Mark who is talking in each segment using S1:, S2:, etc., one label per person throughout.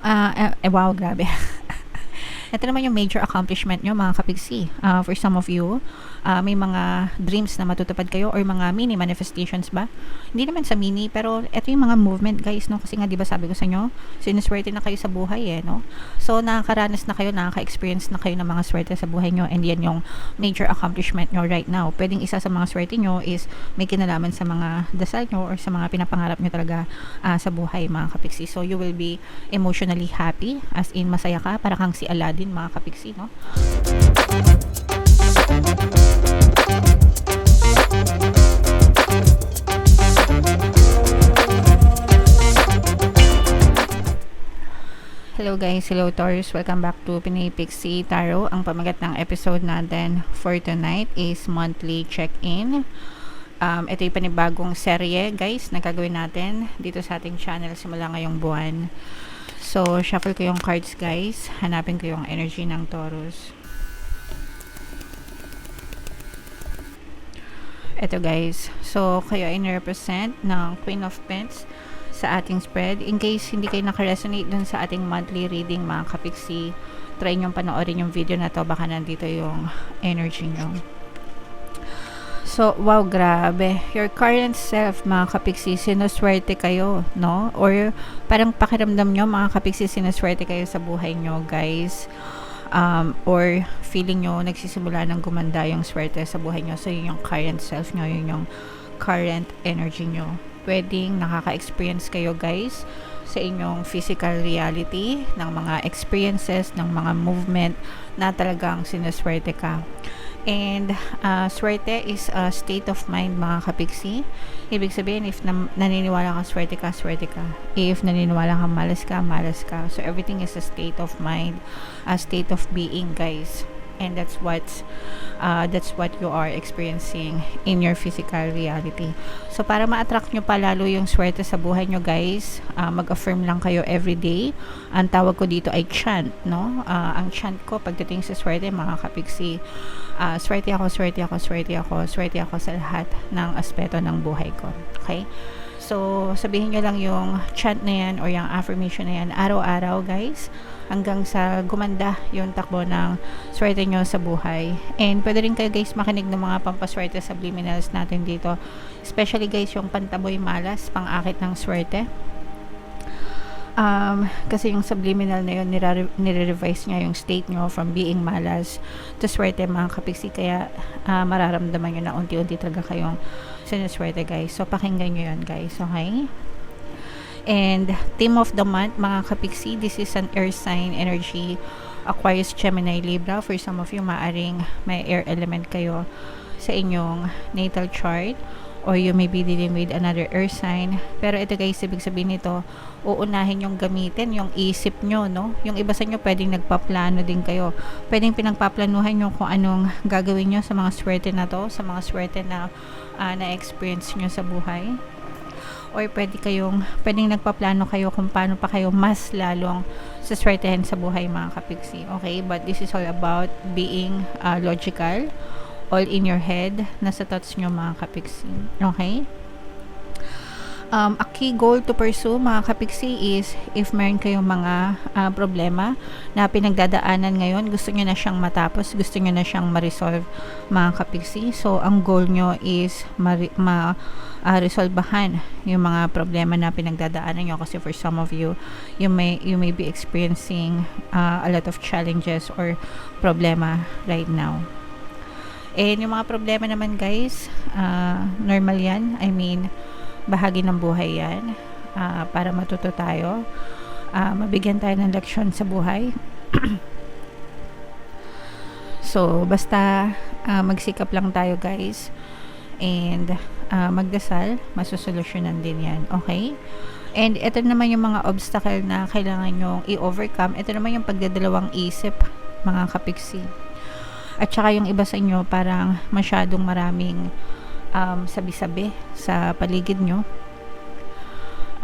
S1: Wow, grabe. Ito naman yung major accomplishment nyo mga kapigsi. For some of you, may mga dreams na matutupad kayo or mga mini manifestations ba? Hindi naman sa mini, pero ito yung mga movement guys, no? Kasi nga, di ba sabi ko sa inyo, sinuswerte na kayo sa buhay no? So, nakakaranas na kayo, nakaka-experience na kayo ng mga swerte sa buhay nyo, and yan yung major accomplishment nyo right now. Pwedeng isa sa mga swerte nyo is may kinalaman sa mga dasal nyo or sa mga pinapangarap nyo talaga sa buhay mga kapigsi. So, you will be emotionally happy, as in masaya ka, para kang si Aladdin mga kapigsi, no? Hello guys, hello Taurus, welcome back to Pinay Pixie Tarot. Ang pamagat ng episode natin for tonight is monthly check-in. Ito yung panibagong serye guys na gagawin natin dito sa ating channel simula ngayong buwan. So, shuffle ko yung cards guys. Hanapin ko yung energy ng Taurus. Ito guys. So, kayo ay nirepresent ng Queen of Pentacles sa ating spread. In case hindi kayo nakaresonate dun sa ating monthly reading mga kapigsi, try nyong panoorin yung video na to. Baka nandito yung energy nyo. So, wow, grabe. Your current self, mga kapigsi, sinuswerte kayo, no? Or parang pakiramdam nyo, mga kapigsi, sinuswerte kayo sa buhay nyo, guys. Or feeling nyo, nagsisimula ng gumanda yung swerte sa buhay nyo. So, yun yung current self nyo, yun yung current energy nyo. Pwedeng nakaka-experience kayo, guys, sa inyong physical reality, ng mga experiences, ng mga movement na talagang sinuswerte ka. And swerte is a state of mind mga kapigsi. Ibig sabihin, if naniniwala ka, swerte ka, swerte ka. If naniniwala ka, malas ka, malas ka. So everything is a state of mind, a state of being guys. And that's what you are experiencing in your physical reality. So para ma-attract nyo pa lalo yung swerte sa buhay nyo guys, mag-affirm lang kayo everyday. Ang tawag ko dito ay chant, no? Ang chant ko pagdating sa swerte mga kapigsi, swerte ako, swerte ako, swerte ako, swerte ako sa lahat ng aspeto ng buhay ko. Okay? So, sabihin nyo lang yung chant na yan or yung affirmation na yan araw-araw guys, hanggang sa gumanda yung takbo ng swerte nyo sa buhay. And pwede rin kayo guys makinig ng mga pampaswerte subliminals natin dito, especially guys yung pantaboy malas, pang-akit ng swerte. Kasi yung subliminal na yun, nire-revise niya yung state nyo from being malas to swerte mga kapigsi, kaya mararamdaman nyo na unti-unti talaga kayong sinuswerte guys. So pakinggan nyo yun guys, okay? And theme of the month mga kapigsi, this is an air sign energy, Aquarius, Gemini, Libra. For some of you, maaring may air element kayo sa inyong natal chart, or you may be dealing with another air sign. Pero ito guys, ibig sabihin nito, uunahin yung gamitin yung isip nyo, no? Yung iba sa inyo pwedeng nagpaplano din kayo, pwedeng pinagpaplanuhan nyo kung anong gagawin nyo sa mga swerte na to, sa mga swerte na na-experience nyo sa buhay. Or pwedeng nagpaplano kayo kung paano pa kayo mas lalong saswertehin sa buhay mga kapigsi. Okay, but this is all about being logical, all in your head, nasa thoughts nyo mga kapigsi. Okay? A key goal to pursue mga kapigsi is if meron kayong mga problema na pinagdadaanan ngayon, gusto nyo na siyang matapos, gusto nyo na siyang ma-resolve mga kapigsi. So ang goal nyo is resolbahan yung mga problema na pinagdadaanan nyo, kasi for some of you, you may be experiencing a lot of challenges or problema right now. And yung mga problema naman guys, normal yan. I mean, bahagi ng buhay yan, para matuto tayo, mabigyan tayo ng leksyon sa buhay. So basta magsikap lang tayo guys, and magdasal, masusolusyonan din yan. Okay? And ito naman yung mga obstacle na kailangan nyong i-overcome. Ito naman yung pagdadalawang isip mga kapigsi. At saka yung iba sa inyo parang masyadong maraming sabi-sabi sa paligid nyo.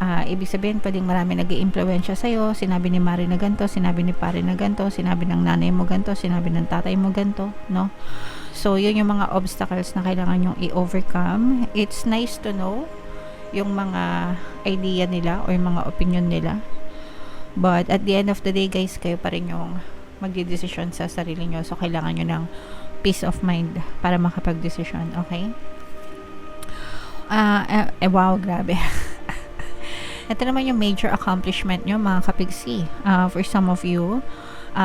S1: Ibig sabihin, pwedeng marami nag-i-impluwensya sa'yo. Sinabi ni Mari na ganito, sinabi ni Pare na ganito, sinabi ng nanay mo ganito, sinabi ng tatay mo ganito, no? So, yun yung mga obstacles na kailangan nyong i-overcome. It's nice to know yung mga idea nila or yung mga opinion nila. But at the end of the day guys, kayo pa rin yung magdidesisyon sa sarili nyo. So kailangan nyo ng peace of mind para makapag-desisyon. Okay? Wow, grabe. Ito naman yung major accomplishment nyo mga kapigsi. For some of you,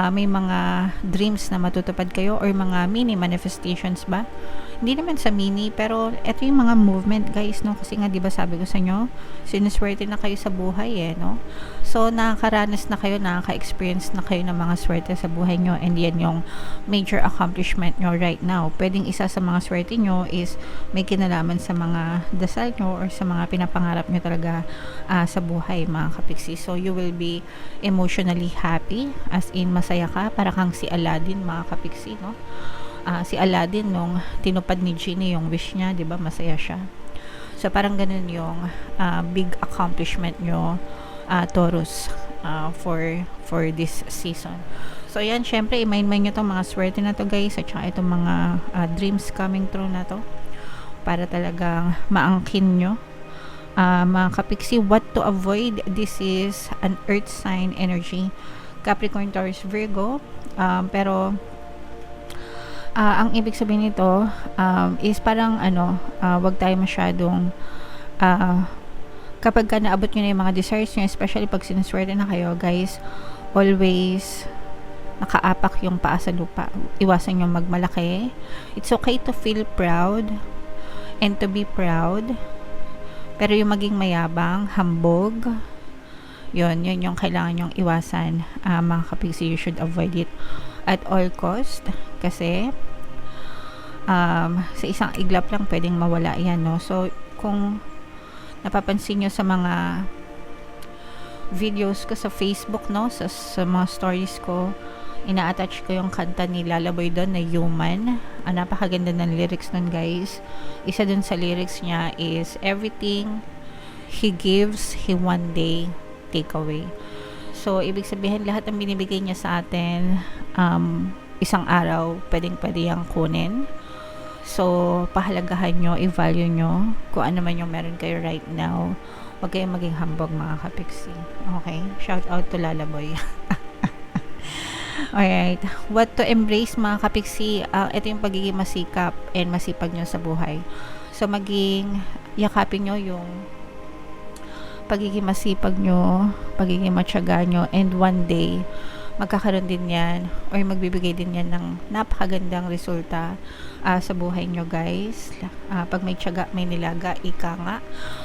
S1: may mga dreams na matutupad kayo or mga mini manifestations ba? Hindi naman sa mini, pero ito yung mga movement guys, no? Kasi nga, di ba sabi ko sa inyo, sinuswerte na kayo sa buhay no? So, nakakaranas na kayo, nakaka-experience na kayo ng mga swerte sa buhay nyo, and yan yung major accomplishment nyo right now. Pwedeng isa sa mga swerte nyo is may kinalaman sa mga dasal nyo or sa mga pinapangarap nyo talaga sa buhay mga kapiksi. So, you will be emotionally happy, as in masaya ka, para kang si Aladdin mga kapiksi, no? Si Aladdin nung tinupad ni Genie yung wish niya, 'di ba? Masaya siya. So parang ganun yung big accomplishment nyo, Taurus, for this season. So ayan, syempre i-mind nyo tong mga swerte na to guys, at saka itong mga dreams coming true na to, para talagang maangkin nyo. Mga kapiksi, what to avoid? This is an earth sign energy, Capricorn, Taurus, Virgo. Pero ang ibig sabihin nito is parang wag tayo masyadong kapag ka naabot nyo na yung mga desires nyo, especially pag sinuswerte na kayo guys, always nakaapak yung paa sa lupa. Iwasan nyo magmalaki. It's okay to feel proud and to be proud, pero yung maging mayabang, hambog, yun yung kailangan nyong iwasan mga kapigsi. You should avoid it at all cost, kasi sa isang iglap lang pwedeng mawala yan, no? So kung napapansin nyo sa mga videos ko sa Facebook, no, sa mga stories ko, ina-attach ko yung kanta ni Lalaboy doon na Human. Napakaganda ng lyrics nun guys. Isa dun sa lyrics niya is, everything he gives, he one day take away. So, ibig sabihin, lahat ng binibigay niya sa atin, isang araw, pwede yung kunin. So, pahalagahan nyo, i-value nyo kung ano man yung meron kayo right now. Huwag kayong maging hambog mga kapiksi. Okay? Shout out to Lalaboy. Alright. What to embrace mga kapiksi? Ito yung pagiging masikap and masipag nyo sa buhay. So, yakapin nyo yung pagiging masipag nyo, pagiging matyaga nyo, and one day magkakaroon din yan or magbibigay din yan ng napakagandang resulta sa buhay nyo guys. Pag may tiyaga, may nilaga, ika nga.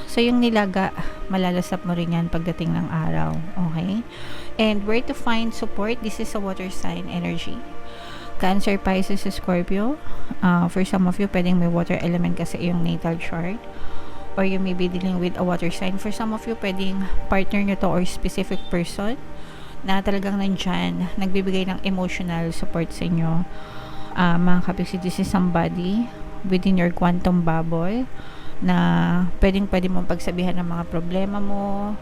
S1: So yung nilaga, malalasap mo rin yan pagdating ng araw. Okay? And where to find support? This is a water sign energy. Cancer, Pisces, Scorpio. For some of you, pwedeng may water element kasi yung natal chart, or you may be dealing with a water sign. For some of you, pwedeng partner nyo to or specific person na talagang nandyan, nagbibigay ng emotional support sa inyo. Mga kapiksi, this is somebody within your quantum bubble na pwede mong pagsabihan ng mga problema mo.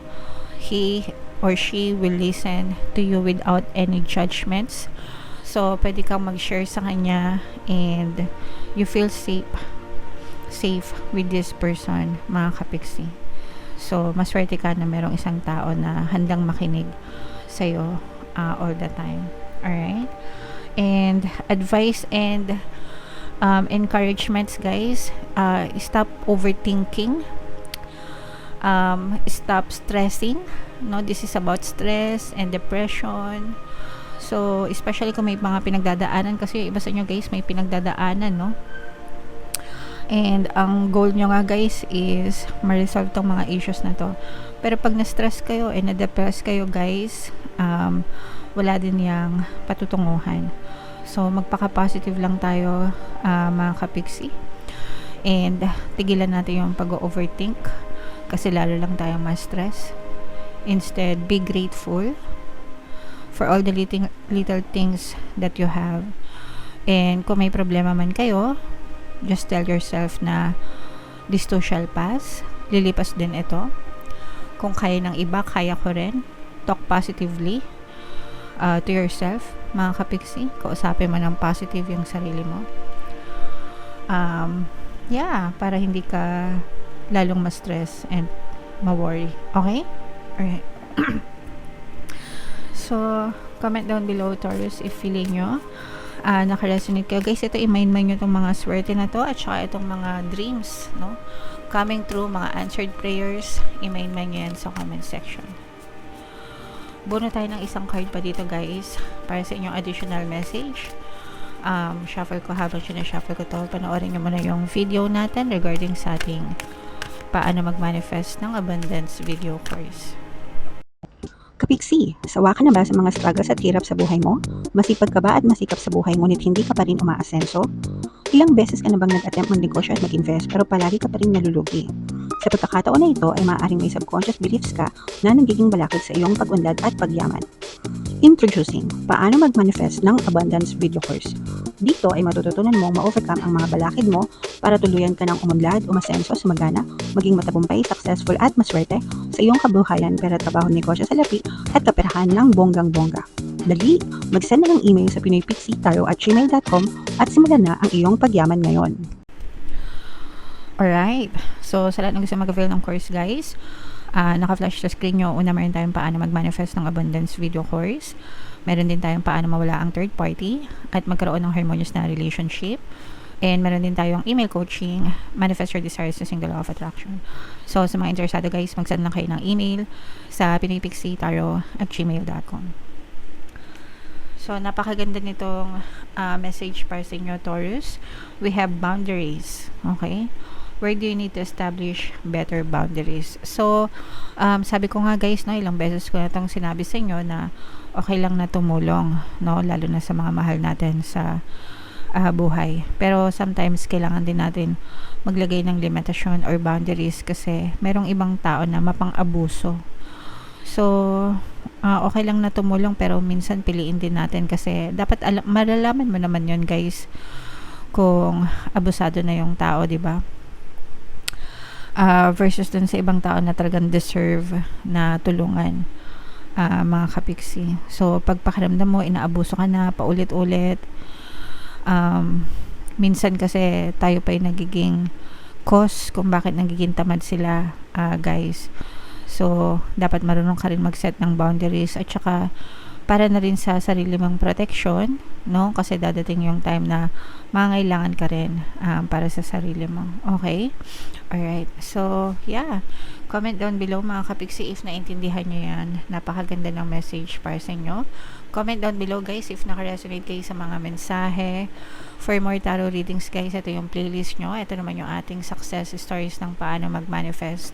S1: He or she will listen to you without any judgments. So, pwede kang mag-share sa kanya and you feel safe with this person, mga kapiksi. So, maswerte ka na merong isang tao na handang makinig sa'yo all the time. Alright? And advice and encouragements guys, stop overthinking, stop stressing, no? This is about stress and depression. So, especially kung may mga pinagdadaanan, kasi iba sa inyo guys, may pinagdadaanan, no? And ang goal nyo nga guys is ma-resolve tong mga issues na to. Pero pag na-stress kayo and na-depress kayo guys, wala din yang patutunguhan. So magpaka-positive lang tayo mga kapiksi. And tigilan natin yung pag-overthink, kasi lalo lang tayo ma-stress. Instead, be grateful for all the little things that you have. And kung may problema man kayo, just tell yourself na this too shall pass. Lilipas din ito. Kung kaya ng iba, kaya ko rin. Talk positively to yourself, mga kapiksi. Kausapin mo ng positive yung sarili mo. Para hindi ka lalong ma-stress and ma-worry. Okay? Alright. So, comment down below, Taurus, if feeling nyo nakaresonate kayo. Guys, ito i-mind nyo itong mga swerte na to at saka itong mga dreams, no? Coming through, mga answered prayers, i-mind nyo yan sa comment section. Buno tayo ng isang card pa dito, guys, para sa inyong additional message. Shuffle ko, habang sinashuffle ko to, panoorin nyo muna yung video natin regarding sa ating paano mag-manifest ng abundance video course.
S2: Kapiksi, sawa ka na ba sa mga struggles at hirap sa buhay mo? Masipag ka ba at masikap sa buhay ngunit hindi ka pa rin umaasenso? Ilang beses ka na bang nag-attempt magnegosyo at mag-invest pero palagi ka pa rin nalulugi? Sa pagkakataon na ito ay maaaring may subconscious beliefs ka na nagiging balakid sa iyong pag-unlad at pagyaman. Introducing, paano mag-manifest ng abundance video course. Dito ay matututunan mong ma-overcome ang mga balakid mo para tuluyan ka ng umunlad, umasenso, sumagana, maging matagumpay, successful at maswerte sa iyong kabuhayan, pera, trabaho, negosyo, salapi at kaperahan ng bonggang-bongga. Dali, mag-send na ng email sa pinoypixie@gmail.com at simulan na ang iyong pagyaman ngayon.
S1: Alright. So, sa lahat ng gusto mag-avail ng course, guys, naka-flash sa screen nyo. Una, meron tayong paano mag-manifest ng abundance video course. Meron din tayong paano mawala ang third party at magkaroon ng harmonious na relationship. And meron din tayong email coaching, manifest your desires using the law of attraction. So, sa mga interesado, guys, mag-send lang kayo ng email sa pinoypixie@gmail.com. So, napakaganda nitong message para sa inyo, Taurus. We have boundaries. Okay? Where do you need to establish better boundaries? So, sabi ko nga, guys, no, ilang beses ko na itong sinabi sa inyo na okay lang na tumulong, no, lalo na sa mga mahal natin sa buhay. Pero sometimes kailangan din natin maglagay ng limitasyon or boundaries kasi merong ibang tao na mapang-abuso. So, okay lang na tumulong pero minsan piliin din natin kasi dapat malalaman mo naman yon, guys, kung abusado na yung tao, di ba? Versus dun sa ibang tao na talagang deserve na tulungan, mga kapiksi. So, pag pakiramdam mo, inaabuso ka na paulit-ulit, minsan kasi tayo pa yung nagiging cause kung bakit nagiging tamad sila, guys. So, dapat marunong ka rin mag-set ng boundaries at saka para na rin sa sarili mong protection, no? Kasi dadating yung time na mangailangan ka rin para sa sarili mo. Okay? Alright. So, yeah. Comment down below, mga kapiksi, if naintindihan nyo yan. Napakaganda ng message para sa inyo. Comment down below, guys, if nakaresonate kayo sa mga mensahe. For more tarot readings, guys, ito yung playlist nyo. Ito naman yung ating success stories ng paano mag-manifest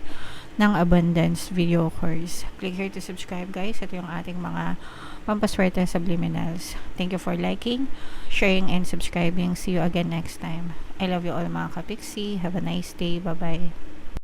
S1: ng abundance video course. Click here to subscribe, guys. Ito yung ating mga pampaswerte subliminals. Thank you for liking, sharing, and subscribing. See you again next time. I love you all, mga kapiksi. Have a nice day. Bye-bye.